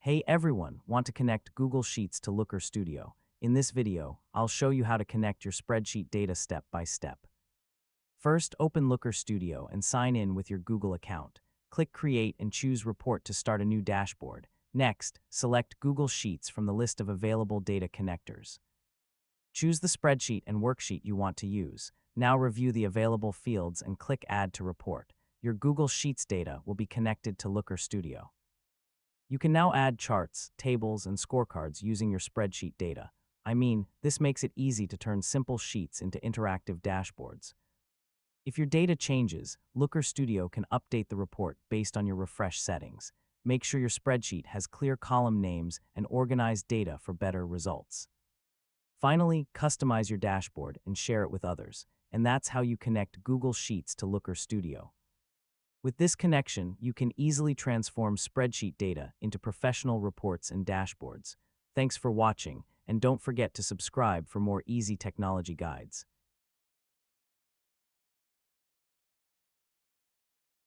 Hey everyone, want to connect Google Sheets to Looker Studio? In this video, I'll show you how to connect your spreadsheet data step by step. First, open Looker Studio and sign in with your Google account. Click Create and choose Report to start a new dashboard. Next, select Google Sheets from the list of available data connectors. Choose the spreadsheet and worksheet you want to use. Now review the available fields and click Add to Report. Your Google Sheets data will be connected to Looker Studio. You can now add charts, tables, and scorecards using your spreadsheet data. This makes it easy to turn simple sheets into interactive dashboards. If your data changes, Looker Studio can update the report based on your refresh settings. Make sure your spreadsheet has clear column names and organized data for better results. Finally, customize your dashboard and share it with others. And that's how you connect Google Sheets to Looker Studio. With this connection, you can easily transform spreadsheet data into professional reports and dashboards. Thanks for watching, and don't forget to subscribe for more easy technology guides.